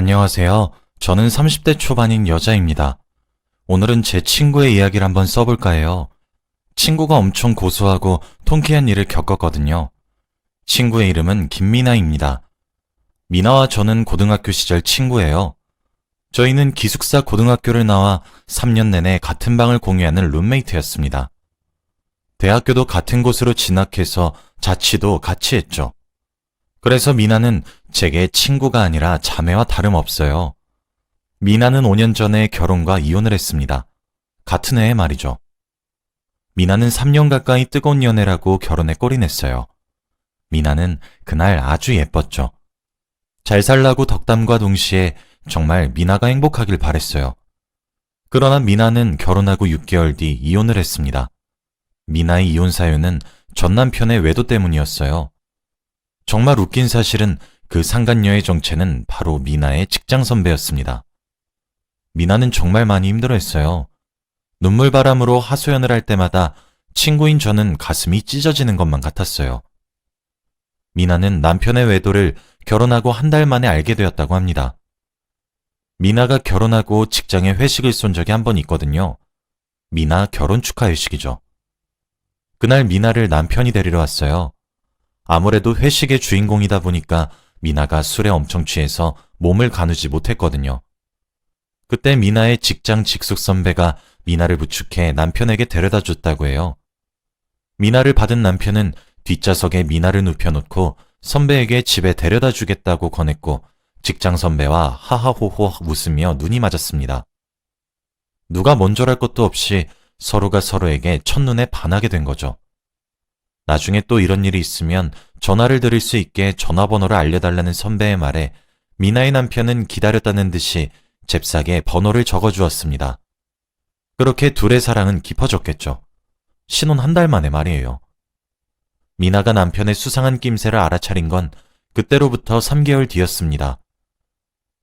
안녕하세요. 저는 30대 초반인 여자입니다. 오늘은 제 친구의 이야기를 한번 써볼까 해요. 친구가 엄청 고소하고 통쾌한 일을 겪었거든요. 친구의 이름은 김미나입니다. 미나와 저는 고등학교 시절 친구예요. 저희는 기숙사 고등학교를 나와 3년 내내 같은 방을 공유하는 룸메이트였습니다. 대학교도 같은 곳으로 진학해서 자취도 같이 했죠. 그래서 미나는 제게 친구가 아니라 자매와 다름없어요. 미나는 5년 전에 결혼과 이혼을 했습니다. 같은 해에 말이죠. 미나는 3년 가까이 뜨거운 연애라고 결혼에 골이 냈어요. 미나는 그날 아주 예뻤죠. 잘 살라고 덕담과 동시에 정말 미나가 행복하길 바랬어요. 그러나 미나는 결혼하고 6개월 뒤 이혼을 했습니다. 미나의 이혼 사유는 전 남편의 외도 때문이었어요. 정말 웃긴 사실은 그 상간녀의 정체는 바로 미나의 직장 선배였습니다. 미나는 정말 많이 힘들어했어요. 눈물바람으로 하소연을 할 때마다 친구인 저는 가슴이 찢어지는 것만 같았어요. 미나는 남편의 외도를 결혼하고 한 달 만에 알게 되었다고 합니다. 미나가 결혼하고 직장에 회식을 쏜 적이 한 번 있거든요. 미나 결혼 축하 회식이죠. 그날 미나를 남편이 데리러 왔어요. 아무래도 회식의 주인공이다 보니까 미나가 술에 엄청 취해서 몸을 가누지 못했거든요. 그때 미나의 직장 직속 선배가 미나를 부축해 남편에게 데려다 줬다고 해요. 미나를 받은 남편은 뒷좌석에 미나를 눕혀놓고 선배에게 집에 데려다 주겠다고 권했고 직장 선배와 하하호호 웃으며 눈이 맞았습니다. 누가 먼저랄 것도 없이 서로가 서로에게 첫눈에 반하게 된 거죠. 나중에 또 이런 일이 있으면 전화를 드릴 수 있게 전화번호를 알려달라는 선배의 말에 미나의 남편은 기다렸다는 듯이 잽싸게 번호를 적어주었습니다. 그렇게 둘의 사랑은 깊어졌겠죠. 신혼 한 달 만에 말이에요. 미나가 남편의 수상한 낌새를 알아차린 건 그때로부터 3개월 뒤였습니다.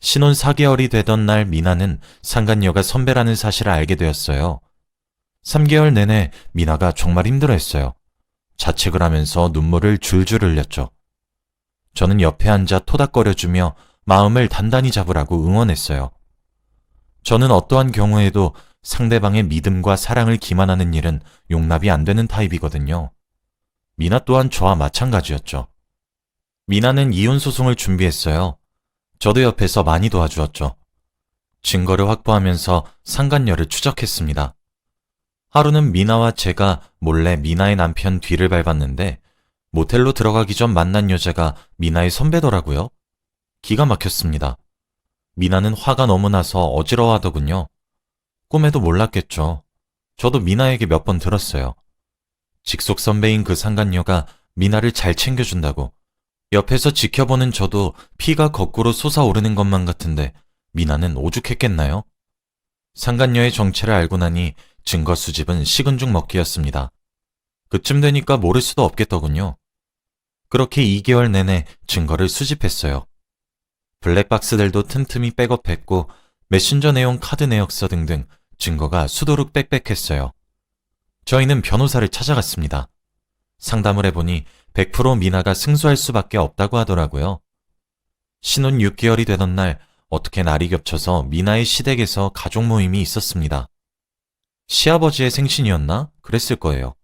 신혼 4개월이 되던 날 미나는 상간녀가 선배라는 사실을 알게 되었어요. 3개월 내내 미나가 정말 힘들어했어요. 자책을 하면서 눈물을 줄줄 흘렸죠. 저는 옆에 앉아 토닥거려주며 마음을 단단히 잡으라고 응원했어요. 저는 어떠한 경우에도 상대방의 믿음과 사랑을 기만하는 일은 용납이 안 되는 타입이거든요. 미나 또한 저와 마찬가지였죠. 미나는 이혼 소송을 준비했어요. 저도 옆에서 많이 도와주었죠. 증거를 확보하면서 상간녀를 추적했습니다. 하루는 미나와 제가 몰래 미나의 남편 뒤를 밟았는데 모텔로 들어가기 전 만난 여자가 미나의 선배더라고요. 기가 막혔습니다. 미나는 화가 너무 나서 어지러워하더군요. 꿈에도 몰랐겠죠. 저도 미나에게 몇 번 들었어요. 직속 선배인 그 상간녀가 미나를 잘 챙겨준다고. 옆에서 지켜보는 저도 피가 거꾸로 솟아오르는 것만 같은데 미나는 오죽했겠나요? 상간녀의 정체를 알고 나니 증거 수집은 식은 죽 먹기였습니다. 그쯤 되니까 모를 수도 없겠더군요. 그렇게 2개월 내내 증거를 수집했어요. 블랙박스들도 틈틈이 백업했고 메신저 내용 카드 내역서 등등 증거가 수두룩 빽빽했어요. 저희는 변호사를 찾아갔습니다. 상담을 해보니 100% 미나가 승소할 수밖에 없다고 하더라고요. 신혼 6개월이 되던 날 어떻게 날이 겹쳐서 미나의 시댁에서 가족 모임이 있었습니다. 시아버지의 생신이었나? 그랬을 거예요.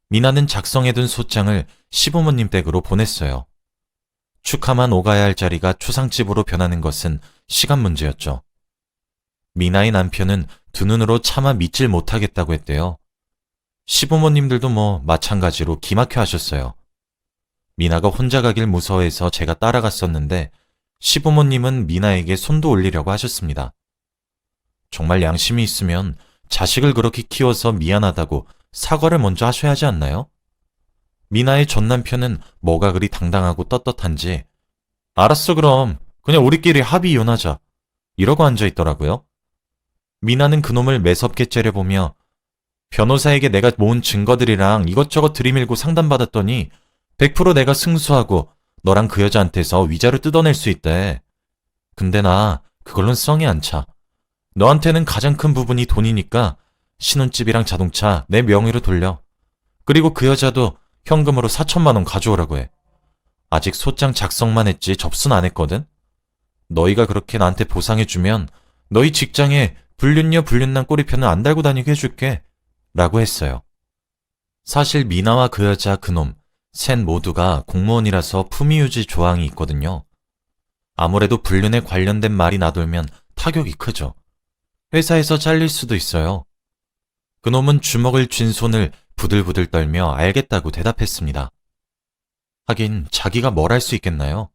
미나는 작성해둔 소장을 시부모님 댁으로 보냈어요. 축하만 오가야 할 자리가 초상집으로 변하는 것은 시간 문제였죠. 미나의 남편은 두 눈으로 차마 믿질 못하겠다고 했대요. 시부모님들도 마찬가지로 기막혀 하셨어요. 미나가 혼자 가길 무서워해서 제가 따라갔었는데 시부모님은 미나에게 손도 올리려고 하셨습니다. 정말 양심이 있으면 자식을 그렇게 키워서 미안하다고 사과를 먼저 하셔야 하지 않나요? 미나의 전 남편은 뭐가 그리 당당하고 떳떳한지 알았어 그럼 그냥 우리끼리 합의 이혼하자 이러고 앉아있더라고요. 미나는 그놈을 매섭게 째려보며 변호사에게 내가 모은 증거들이랑 이것저것 들이밀고 상담받았더니 100% 내가 승소하고 너랑 그 여자한테서 위자료 뜯어낼 수 있대. 근데 나 그걸론 썽이 안 차. 너한테는 가장 큰 부분이 돈이니까 신혼집이랑 자동차 내 명의로 돌려. 그리고 그 여자도 현금으로 4천만 원 가져오라고 해. 아직 소장 작성만 했지 접수는 안 했거든. 너희가 그렇게 나한테 보상해주면 너희 직장에 불륜녀 불륜남 꼬리표는 안 달고 다니게 해줄게. 라고 했어요. 사실 미나와 그 여자 그놈, 셋 모두가 공무원이라서 품위유지 조항이 있거든요. 아무래도 불륜에 관련된 말이 나돌면 타격이 크죠. 회사에서 잘릴 수도 있어요. 그놈은 주먹을 쥔 손을 부들부들 떨며 알겠다고 대답했습니다. 하긴 자기가 뭘 할 수 있겠나요?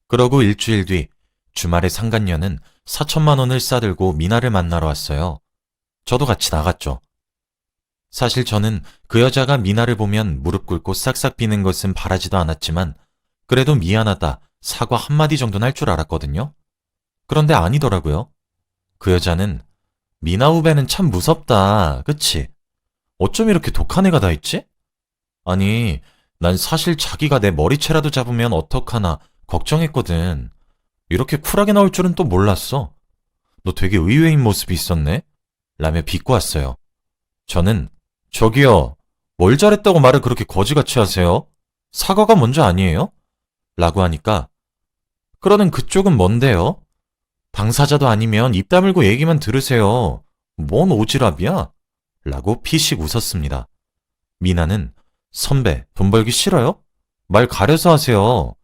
그러고 일주일 뒤 주말에 상간녀는 4천만 원을 싸들고 미나를 만나러 왔어요. 저도 같이 나갔죠. 사실 저는 그 여자가 미나를 보면 무릎 꿇고 싹싹 비는 것은 바라지도 않았지만 그래도 미안하다, 사과 한마디 정도는 할 줄 알았거든요. 그런데 아니더라고요. 그 여자는 미나 후배는 참 무섭다, 그치? 어쩜 이렇게 독한 애가 다 있지? 아니, 난 사실 자기가 내 머리채라도 잡으면 어떡하나 걱정했거든. 이렇게 쿨하게 나올 줄은 또 몰랐어. 너 되게 의외인 모습이 있었네? 라며 비꼬았어요. 저는 저기요, 뭘 잘했다고 말을 그렇게 거지같이 하세요? 사과가 먼저 아니에요? 라고 하니까 그러는 그쪽은 뭔데요? 당사자도 아니면 입 다물고 얘기만 들으세요. 뭔 오지랖이야? 라고 피식 웃었습니다. 미나는 선배, 돈 벌기 싫어요? 말 가려서 하세요.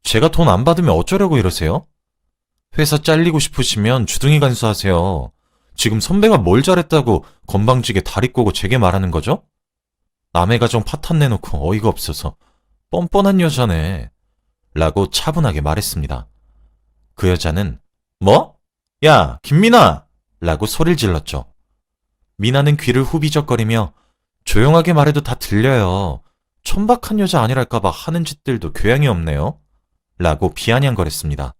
제가 돈 안 받으면 어쩌려고 이러세요? 회사 잘리고 싶으시면 주둥이 간수하세요. 지금 선배가 뭘 잘했다고 건방지게 다리 꼬고 제게 말하는 거죠? 남의 가정 파탄 내놓고 어이가 없어서 뻔뻔한 여자네. 라고 차분하게 말했습니다. 그 여자는 뭐? 야, 김미나! 라고 소리를 질렀죠. 미나는 귀를 후비적거리며 조용하게 말해도 다 들려요. 천박한 여자 아니랄까봐 하는 짓들도 교양이 없네요. 라고 비아냥거렸습니다.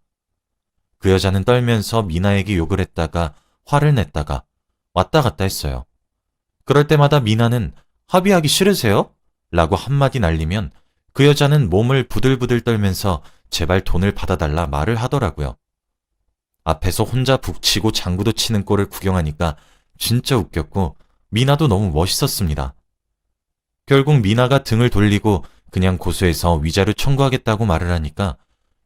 그 여자는 떨면서 미나에게 욕을 했다가 화를 냈다가 왔다 갔다 했어요. 그럴 때마다 미나는 합의하기 싫으세요? 라고 한마디 날리면 그 여자는 몸을 부들부들 떨면서 제발 돈을 받아달라 말을 하더라고요. 앞에서 혼자 북치고 장구도 치는 꼴을 구경하니까 진짜 웃겼고 미나도 너무 멋있었습니다. 결국 미나가 등을 돌리고 그냥 고소해서 위자료 청구하겠다고 말을 하니까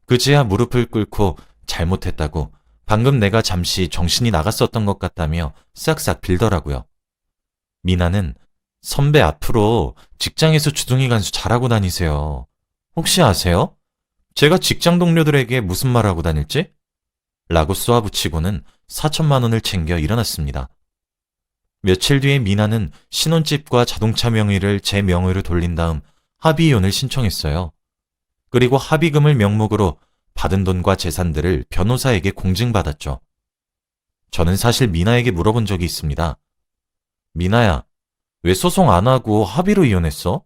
그제야 무릎을 꿇고 잘못했다고 방금 내가 잠시 정신이 나갔었던 것 같다며 싹싹 빌더라고요. 미나는 선배 앞으로 직장에서 주둥이 간수 잘하고 다니세요. 혹시 아세요? 제가 직장 동료들에게 무슨 말하고 다닐지? 라고 쏘아붙이고는 4천만 원을 챙겨 일어났습니다. 며칠 뒤에 미나는 신혼집과 자동차 명의를 제 명의로 돌린 다음 합의이혼을 신청했어요. 그리고 합의금을 명목으로 받은 돈과 재산들을 변호사에게 공증받았죠. 저는 사실 미나에게 물어본 적이 있습니다. 미나야, 왜 소송 안 하고 합의로 이혼했어?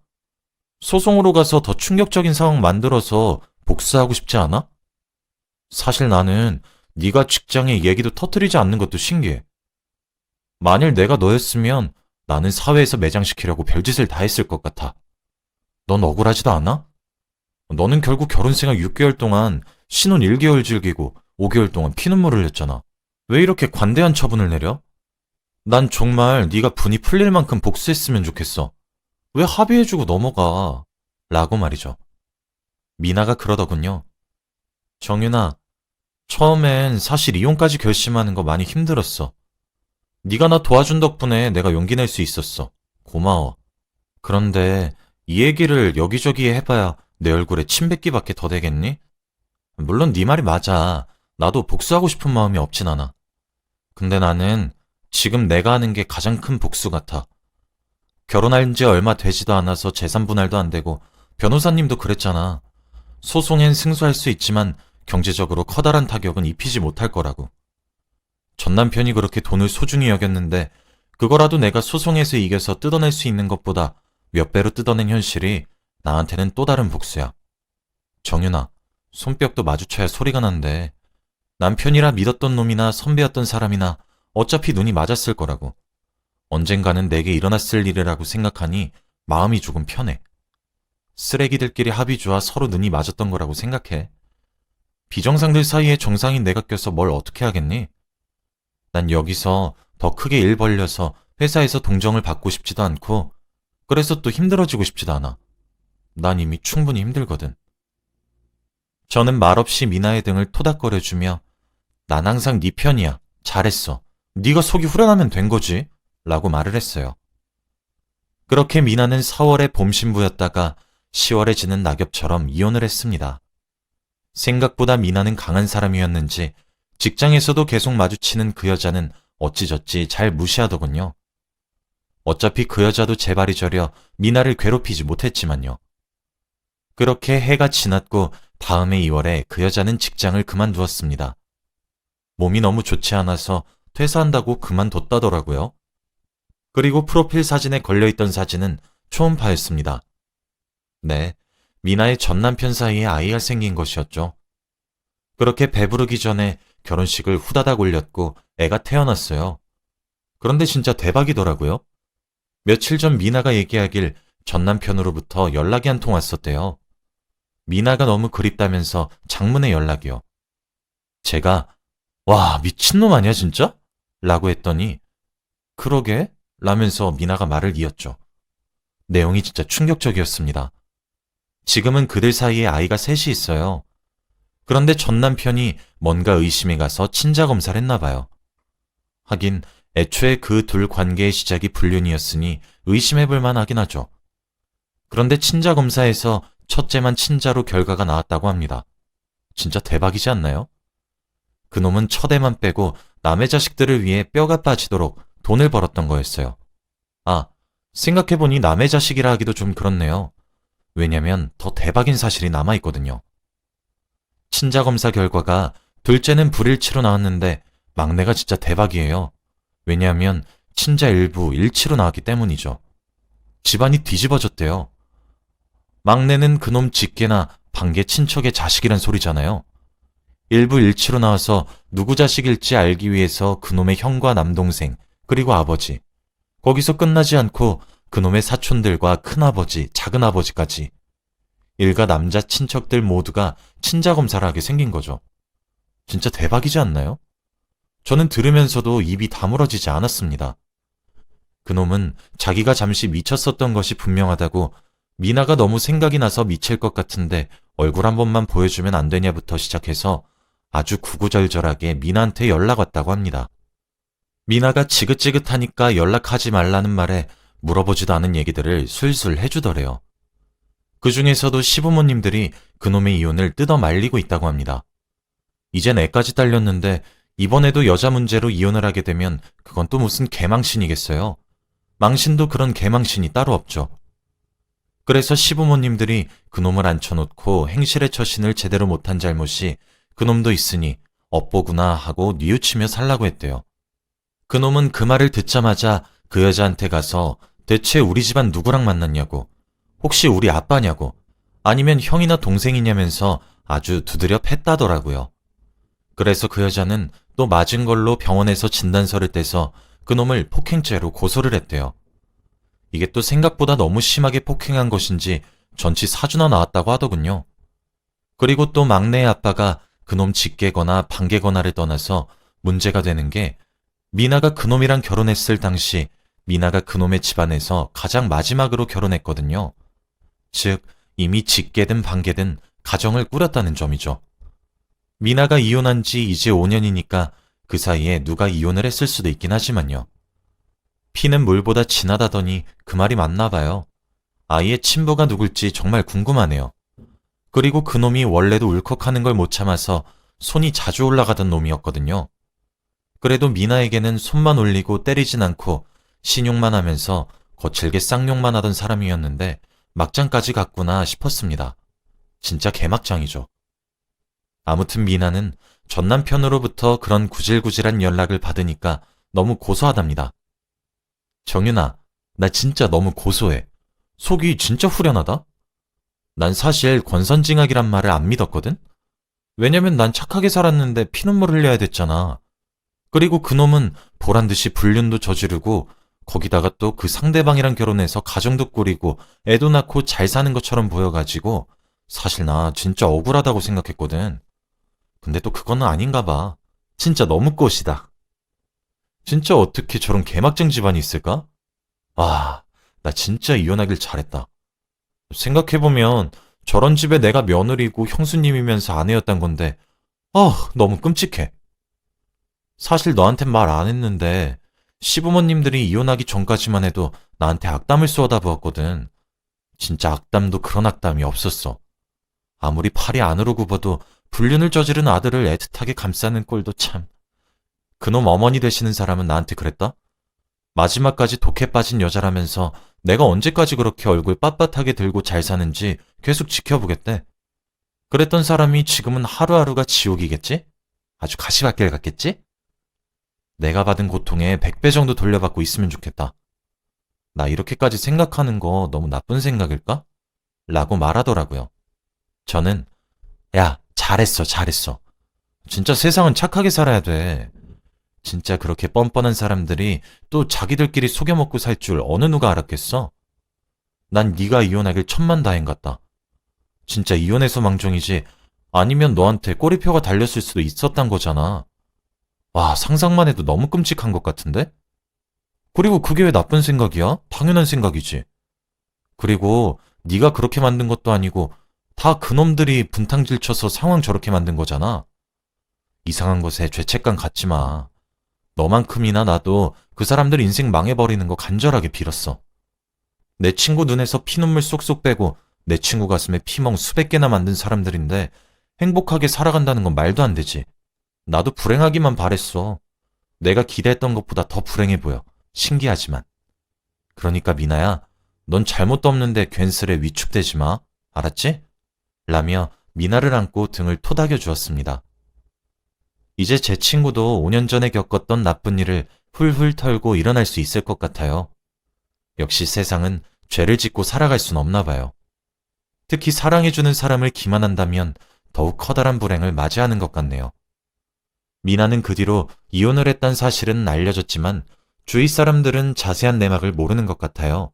소송으로 가서 더 충격적인 상황 만들어서 복수하고 싶지 않아? 사실 나는 네가 직장에 얘기도 터뜨리지 않는 것도 신기해. 만일 내가 너였으면 나는 사회에서 매장시키려고 별짓을 다 했을 것 같아. 넌 억울하지도 않아? 너는 결국 결혼 생활 6개월 동안 신혼 1개월 즐기고 5개월 동안 피눈물 흘렸잖아. 왜 이렇게 관대한 처분을 내려? 난 정말 네가 분이 풀릴 만큼 복수했으면 좋겠어. 왜 합의해주고 넘어가? 라고 말이죠. 미나가 그러더군요. 정윤아, 처음엔 사실 이혼까지 결심하는 거 많이 힘들었어. 네가 나 도와준 덕분에 내가 용기 낼 수 있었어. 고마워. 그런데 이 얘기를 여기저기 해봐야 내 얼굴에 침 뱉기밖에 더 되겠니? 물론 네 말이 맞아. 나도 복수하고 싶은 마음이 없진 않아. 근데 나는 지금 내가 하는 게 가장 큰 복수 같아. 결혼한 지 얼마 되지도 않아서 재산 분할도 안 되고 변호사님도 그랬잖아. 소송엔 승소할 수 있지만 경제적으로 커다란 타격은 입히지 못할 거라고. 전 남편이 그렇게 돈을 소중히 여겼는데 그거라도 내가 소송에서 이겨서 뜯어낼 수 있는 것보다 몇 배로 뜯어낸 현실이 나한테는 또 다른 복수야. 정윤아, 손뼉도 마주쳐야 소리가 난대. 남편이라 믿었던 놈이나 선배였던 사람이나 어차피 눈이 맞았을 거라고. 언젠가는 내게 일어났을 일이라고 생각하니 마음이 조금 편해. 쓰레기들끼리 합의 좋아 서로 눈이 맞았던 거라고 생각해. 비정상들 사이에 정상인 내가 껴서 뭘 어떻게 하겠니? 난 여기서 더 크게 일 벌려서 회사에서 동정을 받고 싶지도 않고 그래서 또 힘들어지고 싶지도 않아. 난 이미 충분히 힘들거든. 저는 말없이 미나의 등을 토닥거려주며 난 항상 네 편이야. 잘했어. 네가 속이 후련하면 된 거지. 라고 말을 했어요. 그렇게 미나는 4월의 봄 신부였다가 10월에 지는 낙엽처럼 이혼을 했습니다. 생각보다 미나는 강한 사람이었는지 직장에서도 계속 마주치는 그 여자는 어찌저찌 잘 무시하더군요. 어차피 그 여자도 제 발이 저려 미나를 괴롭히지 못했지만요. 그렇게 해가 지났고 다음해 2월에 그 여자는 직장을 그만두었습니다. 몸이 너무 좋지 않아서 퇴사한다고 그만뒀다더라고요. 그리고 프로필 사진에 걸려있던 사진은 초음파였습니다. 네, 미나의 전 남편 사이에 아이가 생긴 것이었죠. 그렇게 배부르기 전에 결혼식을 후다닥 올렸고 애가 태어났어요. 그런데 진짜 대박이더라고요. 며칠 전 미나가 얘기하길 전 남편으로부터 연락이 한 통 왔었대요. 미나가 너무 그립다면서 장문의 연락이요. 제가 와, 미친놈 아니야 진짜? 라고 했더니 그러게? 라면서 미나가 말을 이었죠. 내용이 진짜 충격적이었습니다. 지금은 그들 사이에 아이가 셋이 있어요. 그런데 전 남편이 뭔가 의심이 가서 친자 검사를 했나 봐요. 하긴 애초에 그 둘 관계의 시작이 불륜이었으니 의심해볼 만하긴 하죠. 그런데 친자 검사에서 첫째만 친자로 결과가 나왔다고 합니다. 진짜 대박이지 않나요? 그놈은 첫애만 빼고 남의 자식들을 위해 뼈가 빠지도록 돈을 벌었던 거였어요. 아, 생각해보니 남의 자식이라 하기도 좀 그렇네요. 왜냐면 더 대박인 사실이 남아있거든요. 친자 검사 결과가 둘째는 불일치로 나왔는데 막내가 진짜 대박이에요. 왜냐하면 친자 일부 일치로 나왔기 때문이죠. 집안이 뒤집어졌대요. 막내는 그놈 직계나 반계 친척의 자식이란 소리잖아요. 일부 일치로 나와서 누구 자식일지 알기 위해서 그놈의 형과 남동생, 그리고 아버지, 거기서 끝나지 않고 그놈의 사촌들과 큰아버지, 작은아버지까지 일가 남자 친척들 모두가 친자 검사를 하게 생긴 거죠. 진짜 대박이지 않나요? 저는 들으면서도 입이 다물어지지 않았습니다. 그놈은 자기가 잠시 미쳤었던 것이 분명하다고 미나가 너무 생각이 나서 미칠 것 같은데 얼굴 한 번만 보여주면 안 되냐부터 시작해서 아주 구구절절하게 미나한테 연락 왔다고 합니다. 미나가 지긋지긋하니까 연락하지 말라는 말에 물어보지도 않은 얘기들을 술술 해주더래요. 그 중에서도 시부모님들이 그놈의 이혼을 뜯어 말리고 있다고 합니다. 이젠 애까지 딸렸는데 이번에도 여자 문제로 이혼을 하게 되면 그건 또 무슨 개망신이겠어요. 망신도 그런 개망신이 따로 없죠. 그래서 시부모님들이 그놈을 앉혀놓고 행실의 처신을 제대로 못한 잘못이 그놈도 있으니 업보구나 하고 뉘우치며 살라고 했대요. 그놈은 그 말을 듣자마자 그 여자한테 가서 대체 우리 집안 누구랑 만났냐고, 혹시 우리 아빠냐고, 아니면 형이나 동생이냐면서 아주 두드려 팼다더라고요. 그래서 그 여자는 또 맞은 걸로 병원에서 진단서를 떼서 그놈을 폭행죄로 고소를 했대요. 이게 또 생각보다 너무 심하게 폭행한 것인지 전치 4주나 나왔다고 하더군요. 그리고 또 막내의 아빠가 그놈 직계거나 반계거나를 떠나서 문제가 되는 게 미나가 그놈이랑 결혼했을 당시 미나가 그놈의 집안에서 가장 마지막으로 결혼했거든요. 즉 이미 직계든 반계든 가정을 꾸렸다는 점이죠. 미나가 이혼한 지 이제 5년이니까 그 사이에 누가 이혼을 했을 수도 있긴 하지만요. 피는 물보다 진하다더니 그 말이 맞나 봐요. 아이의 친부가 누굴지 정말 궁금하네요. 그리고 그놈이 원래도 울컥하는 걸 못 참아서 손이 자주 올라가던 놈이었거든요. 그래도 미나에게는 손만 올리고 때리진 않고 신용만 하면서 거칠게 쌍욕만 하던 사람이었는데 막장까지 갔구나 싶었습니다. 진짜 개막장이죠. 아무튼 미나는 전 남편으로부터 그런 구질구질한 연락을 받으니까 너무 고소하답니다. 정윤아, 나 진짜 너무 고소해. 속이 진짜 후련하다? 난 사실 권선징악이란 말을 안 믿었거든? 왜냐면 난 착하게 살았는데 피눈물 흘려야 됐잖아. 그리고 그놈은 보란듯이 불륜도 저지르고 거기다가 또 그 상대방이랑 결혼해서 가정도 꾸리고 애도 낳고 잘 사는 것처럼 보여가지고 사실 나 진짜 억울하다고 생각했거든. 근데 또 그거는 아닌가 봐. 진짜 너무 꽃이다. 진짜 어떻게 저런 개막장 집안이 있을까? 와, 나 진짜 이혼하길 잘했다. 생각해보면 저런 집에 내가 며느리고 형수님이면서 아내였단 건데, 너무 끔찍해. 사실 너한텐 말 안 했는데, 시부모님들이 이혼하기 전까지만 해도 나한테 악담을 쏟아부었거든. 진짜 악담도 그런 악담이 없었어. 아무리 팔이 안으로 굽어도 불륜을 저지른 아들을 애틋하게 감싸는 꼴도 참. 그놈 어머니 되시는 사람은 나한테 그랬다? 마지막까지 독해 빠진 여자라면서 내가 언제까지 그렇게 얼굴 빳빳하게 들고 잘 사는지 계속 지켜보겠대. 그랬던 사람이 지금은 하루하루가 지옥이겠지? 아주 가시밭길 같겠지? 내가 받은 고통에 100배 정도 돌려받고 있으면 좋겠다. 나 이렇게까지 생각하는 거 너무 나쁜 생각일까? 라고 말하더라고요. 저는 야, 잘했어, 잘했어. 진짜 세상은 착하게 살아야 돼. 진짜 그렇게 뻔뻔한 사람들이 또 자기들끼리 속여먹고 살 줄 어느 누가 알았겠어? 난 네가 이혼하길 천만다행 같다. 진짜 이혼해서 망정이지 아니면 너한테 꼬리표가 달렸을 수도 있었단 거잖아. 와, 상상만 해도 너무 끔찍한 것 같은데? 그리고 그게 왜 나쁜 생각이야? 당연한 생각이지. 그리고 네가 그렇게 만든 것도 아니고 다 그놈들이 분탕질 쳐서 상황 저렇게 만든 거잖아. 이상한 것에 죄책감 갖지 마. 너만큼이나 나도 그 사람들 인생 망해버리는 거 간절하게 빌었어. 내 친구 눈에서 피눈물 쏙쏙 빼고 내 친구 가슴에 피멍 수백 개나 만든 사람들인데 행복하게 살아간다는 건 말도 안 되지. 나도 불행하기만 바랬어. 내가 기대했던 것보다 더 불행해 보여. 신기하지만. 그러니까 미나야, 넌 잘못도 없는데 괜스레 위축되지 마. 알았지? 라며 미나를 안고 등을 토닥여 주었습니다. 이제 제 친구도 5년 전에 겪었던 나쁜 일을 훌훌 털고 일어날 수 있을 것 같아요. 역시 세상은 죄를 짓고 살아갈 순 없나 봐요. 특히 사랑해주는 사람을 기만한다면 더욱 커다란 불행을 맞이하는 것 같네요. 미나는 그 뒤로 이혼을 했단 사실은 알려졌지만 주위 사람들은 자세한 내막을 모르는 것 같아요.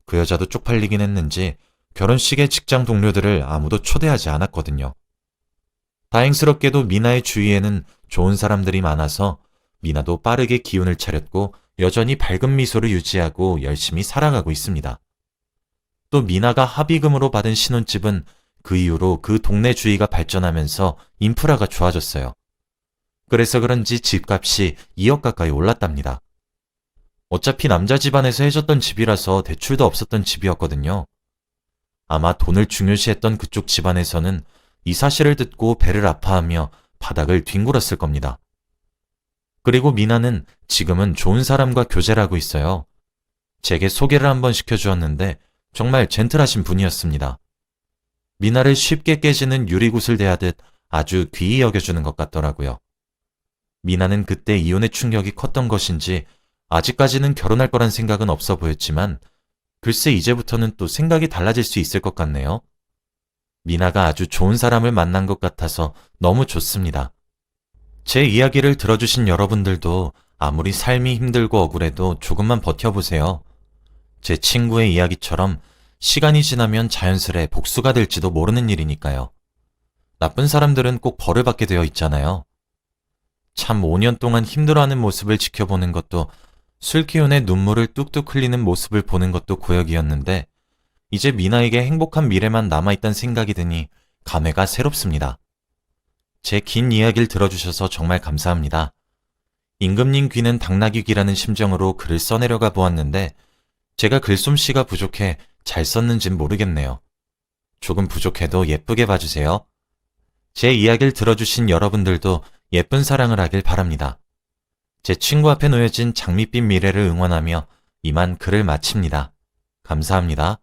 그 여자도 쪽팔리긴 했는지 결혼식에 직장 동료들을 아무도 초대하지 않았거든요. 다행스럽게도 미나의 주위에는 좋은 사람들이 많아서 미나도 빠르게 기운을 차렸고 여전히 밝은 미소를 유지하고 열심히 살아가고 있습니다. 또 미나가 합의금으로 받은 신혼집은 그 이후로 그 동네 주위가 발전하면서 인프라가 좋아졌어요. 그래서 그런지 집값이 2억 가까이 올랐답니다. 어차피 남자 집안에서 해줬던 집이라서 대출도 없었던 집이었거든요. 아마 돈을 중요시했던 그쪽 집안에서는 이 사실을 듣고 배를 아파하며 바닥을 뒹굴었을 겁니다. 그리고 미나는 지금은 좋은 사람과 교제를 하고 있어요. 제게 소개를 한번 시켜주었는데 정말 젠틀하신 분이었습니다. 미나를 쉽게 깨지는 유리굿을 대하듯 아주 귀히 여겨주는 것 같더라고요. 미나는 그때 이혼의 충격이 컸던 것인지 아직까지는 결혼할 거란 생각은 없어 보였지만 글쎄 이제부터는 또 생각이 달라질 수 있을 것 같네요. 미나가 아주 좋은 사람을 만난 것 같아서 너무 좋습니다. 제 이야기를 들어주신 여러분들도 아무리 삶이 힘들고 억울해도 조금만 버텨보세요. 제 친구의 이야기처럼 시간이 지나면 자연스레 복수가 될지도 모르는 일이니까요. 나쁜 사람들은 꼭 벌을 받게 되어 있잖아요. 참 5년 동안 힘들어하는 모습을 지켜보는 것도 술 기운에 눈물을 뚝뚝 흘리는 모습을 보는 것도 고역이었는데 이제 미나에게 행복한 미래만 남아있다는 생각이 드니 감회가 새롭습니다. 제 긴 이야기를 들어주셔서 정말 감사합니다. 임금님 귀는 당나귀 귀라는 심정으로 글을 써내려가 보았는데 제가 글솜씨가 부족해 잘 썼는진 모르겠네요. 조금 부족해도 예쁘게 봐주세요. 제 이야기를 들어주신 여러분들도 예쁜 사랑을 하길 바랍니다. 제 친구 앞에 놓여진 장밋빛 미래를 응원하며 이만 글을 마칩니다. 감사합니다.